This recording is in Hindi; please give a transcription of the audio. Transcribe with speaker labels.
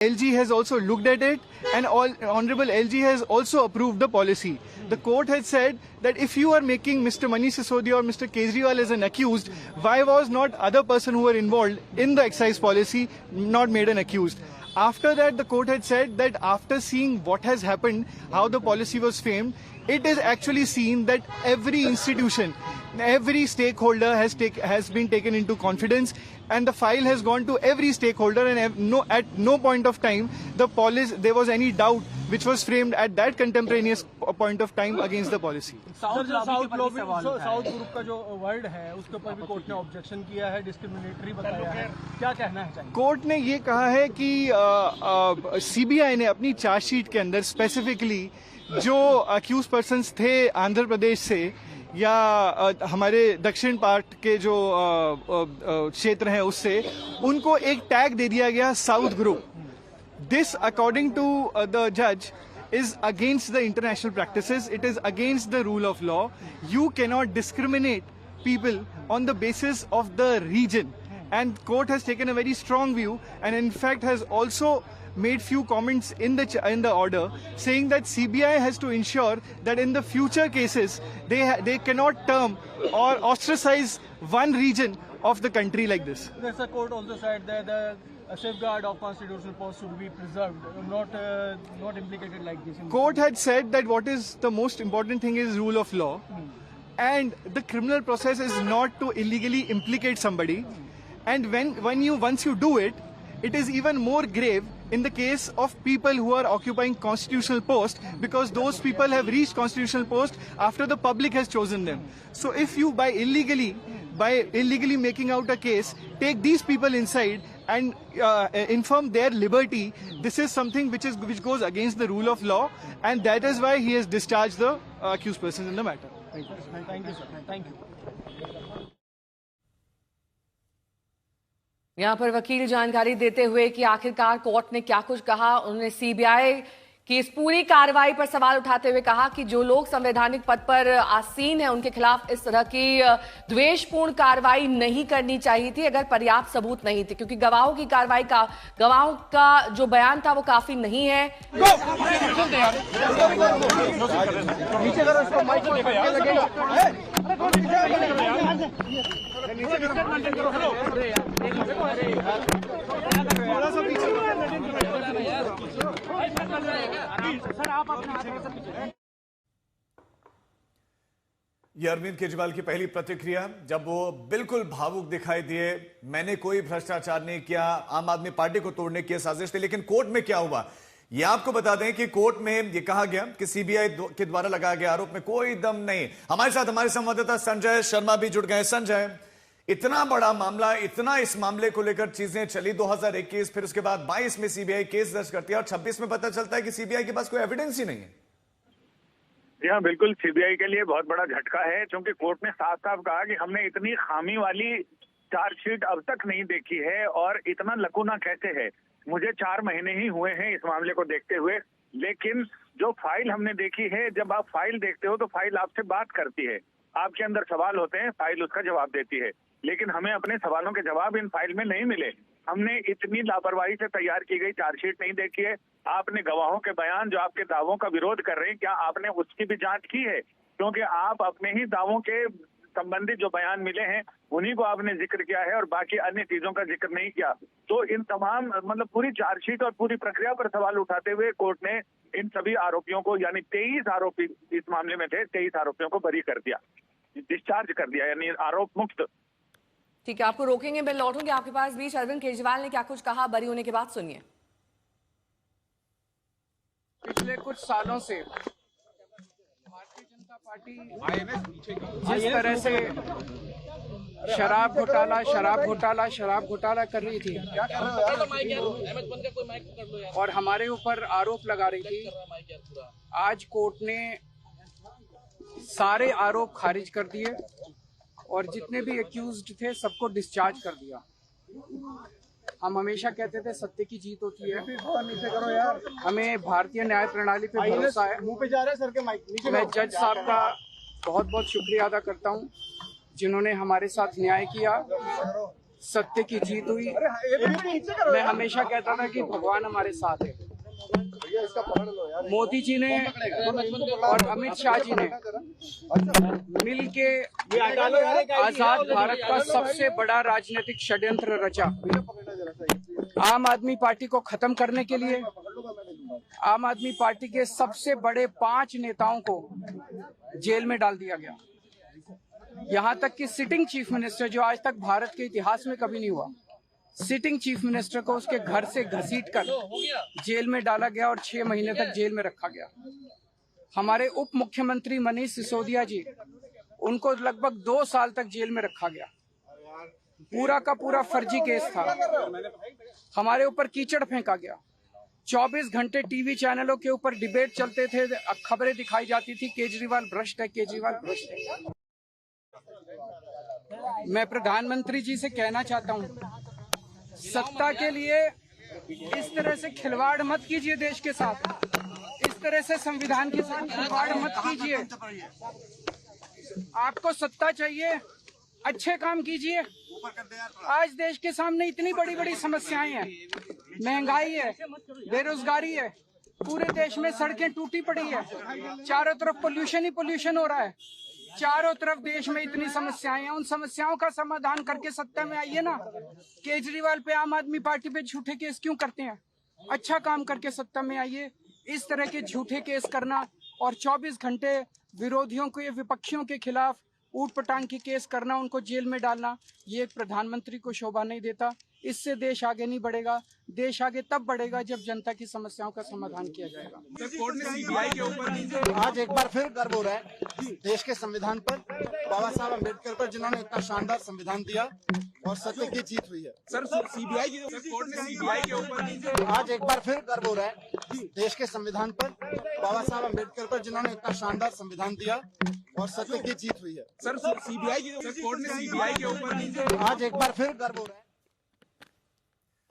Speaker 1: LG has also looked at it, and Honorable LG has also approved the policy. The court has said that if you are making Mr. Manish Sisodia or Mr. Kejriwal as an accused, why was not other person who were involved in the excise policy not made an accused? After that, the court had said that after seeing what has happened, how the policy was framed, it is actually seen that every institution, every stakeholder has been taken into confidence, and the file has gone to every stakeholder, and at no point of time there was any doubt which was framed at that contemporaneous point of time against the policy.
Speaker 2: South group का जो वर्ड है उसके ऊपर भी कोर्ट ने ऑब्जेक्शन किया है, डिस्क्रिमिनेटरी बताया है, क्या कहना है चाहिए?
Speaker 1: कोर्ट ने ये कहा है कि CBI ने अपनी चार्जशीट के अंदर स्पेसिफिकली जो अक्यूज पर्सन्स थे आंध्र प्रदेश से या हमारे दक्षिण पार्ट के जो क्षेत्र हैं उससे, उनको एक टैग दे दिया गया south group. This, according to the judge, is against the international practices. It is against the rule of law. You cannot discriminate people on the basis of the region. And court has taken a very strong view, and in fact has also made few comments in the order saying that CBI has to ensure that in the future cases they cannot term or ostracize one region of the country like this.
Speaker 2: The court also said that the safeguard of constitutional post should be preserved, not implicated like this.
Speaker 1: Court had said that what is the most important thing is rule of law, and the criminal process is not to illegally implicate somebody. And once you do it, it is even more grave in the case of people who are occupying constitutional posts, because those people have reached constitutional posts after the public has chosen them. So if you by illegally making out a case, take these people inside and inform their liberty, this is something which goes against the rule of law, and that is why he has discharged the accused persons in the matter.
Speaker 2: Thank you, sir. Thank you.
Speaker 3: यहाँ पर वकील जानकारी देते हुए कि आखिरकार कोर्ट ने क्या कुछ कहा. उन्होंने CBI की इस पूरी कार्रवाई पर सवाल उठाते हुए कहा कि जो लोग संवैधानिक पद पर आसीन हैं उनके खिलाफ इस तरह की द्वेषपूर्ण कार्रवाई नहीं करनी चाहिए थी अगर पर्याप्त सबूत नहीं थे, क्योंकि गवाहों का जो बयान था वो काफी नहीं है.
Speaker 4: ये अरविंद केजरीवाल की पहली प्रतिक्रिया, जब वो बिल्कुल भावुक दिखाई दिए. मैंने कोई भ्रष्टाचार नहीं किया, आम आदमी पार्टी को तोड़ने की साजिश थी. लेकिन कोर्ट में क्या हुआ ये आपको बता दें कि कोर्ट में ये कहा गया कि CBI के द्वारा लगाए गए आरोप में कोई दम नहीं. हमारे साथ हमारे संवाददाता संजय शर्मा भी जुड़ गए. संजय, इतना बड़ा मामला, इतना इस मामले को लेकर चीजें चली 2021, फिर उसके बाद 22 में CBI केस दर्ज करती है और 26 में पता चलता है कि CBI के पास कोई एविडेंस ही नहीं है.
Speaker 5: जी हाँ, बिल्कुल CBI के लिए बहुत बड़ा झटका है, क्योंकि कोर्ट ने साफ साफ कहा कि हमने इतनी खामी वाली चार्जशीट अब तक नहीं देखी है, और इतना लकूना कैसे है. मुझे 4 महीने ही हुए हैं इस मामले को देखते हुए, लेकिन जो फाइल हमने देखी है, जब आप फाइल देखते हो तो फाइल आपसे बात करती है. आपके अंदर सवाल होते हैं, फाइल उसका जवाब देती है, लेकिन हमें अपने सवालों के जवाब इन फाइल में नहीं मिले. हमने इतनी लापरवाही से तैयार की गई चार्जशीट नहीं देखी है. आपने गवाहों के बयान जो आपके दावों का विरोध कर रहे हैं, क्या आपने उसकी भी जांच की है? क्योंकि आप अपने ही दावों के संबंधित जो बयान मिले हैं उन्हीं को आपने जिक्र किया है और बाकी अन्य चीजों का जिक्र नहीं किया. तो इन तमाम पूरी चार्जशीट और पूरी प्रक्रिया पर सवाल उठाते हुए कोर्ट ने इन सभी आरोपियों को, यानी 23 आरोपी इस मामले में थे, 23 आरोपियों को बरी कर दिया, डिस्चार्ज कर दिया, यानी आरोप मुक्त.
Speaker 3: ठीक है, आपको रोकेंगे, मैं लौटूंगी आपके पास. बीच अरविंद केजरीवाल ने क्या कुछ कहा बरी होने के बाद, सुनिए.
Speaker 6: पिछले कुछ सालों से भारतीय जनता पार्टी जिस तरह से शराब घोटाला कर रही थी और हमारे ऊपर आरोप लगा रही थी, आज कोर्ट ने सारे आरोप खारिज कर दिए और जितने भी एक्यूज्ड थे सबको डिस्चार्ज कर दिया. हम हमेशा कहते थे सत्य की जीत होती है, हमें भारतीय न्याय प्रणाली पे भरोसा है. मैं जज साहब का बहुत बहुत शुक्रिया अदा करता हूं जिन्होंने हमारे साथ न्याय किया. सत्य की जीत हुई। मैं हमेशा कहता था कि भगवान हमारे साथ है। मोदी जी ने और अमित शाह जी ने मिल के आजाद भारत का सबसे बड़ा राजनीतिक षड्यंत्र रचा। आम आदमी पार्टी को खत्म करने के लिए आम आदमी पार्टी के सबसे बड़े 5 नेताओं को जेल में डाल दिया गया। यहाँ तक कि सिटिंग चीफ मिनिस्टर, जो आज तक भारत के इतिहास में कभी नहीं हुआ, सिटिंग चीफ मिनिस्टर को उसके घर से घसीटकर जेल में डाला गया और 6 महीने तक जेल में रखा गया। हमारे उप मुख्यमंत्री मनीष सिसोदिया जी, उनको लगभग 2 साल तक जेल में रखा गया। पूरा का पूरा फर्जी केस था। हमारे ऊपर कीचड़ फेंका गया। 24 घंटे टीवी चैनलों के ऊपर डिबेट चलते थे, खबरें दिखाई जाती थी केजरीवाल भ्रष्ट है, केजरीवाल भ्रष्ट है। मैं प्रधानमंत्री जी से कहना चाहता हूं, सत्ता के लिए इस तरह से खिलवाड़ मत कीजिए देश के साथ। इस तरह से संविधान के साथ खिलवाड़ मत कीजिए। आपको सत्ता चाहिए, अच्छे काम कीजिए। आज देश के सामने इतनी बड़ी बड़ी समस्याएं हैं, महंगाई है, बेरोजगारी है, पूरे देश में सड़कें टूटी पड़ी है, चारों तरफ पोल्यूशन ही पोल्यूशन हो रहा है, चारों तरफ देश में इतनी समस्याएं हैं। उन समस्याओं का समाधान करके सत्ता में आइए ना। केजरीवाल पे, आम आदमी पार्टी पे झूठे केस क्यों करते हैं? अच्छा काम करके सत्ता में आइए। इस तरह के झूठे केस करना और 24 घंटे विरोधियों के, विपक्षियों के खिलाफ ऊट पटांग के केस करना, उनको जेल में डालना, ये एक प्रधानमंत्री को शोभा नहीं देता। इससे देश आगे नहीं बढ़ेगा। देश आगे तब बढ़ेगा जब जनता की समस्याओं का समाधान किया जाएगा।
Speaker 7: कोर्ट ने सीबीआई के ऊपर आज एक बार फिर गर्व हो रहा है देश के संविधान पर, बाबा साहब अम्बेडकर पर, जिन्होंने इतना शानदार संविधान दिया और सत्य की जीत हुई है।
Speaker 8: सर सीबीआई कोर्ट ने सीबीआई के ऊपर
Speaker 7: आज एक बार फिर गर्व हो रहा है देश के संविधान पर, बाबा साहब अम्बेडकर पर, जिन्होंने इतना शानदार संविधान दिया और सत्य की जीत हुई है।
Speaker 8: सर सीबीआई कोर्ट ने सीबीआई के ऊपर
Speaker 7: आज एक बार फिर गर्व हो रहा है।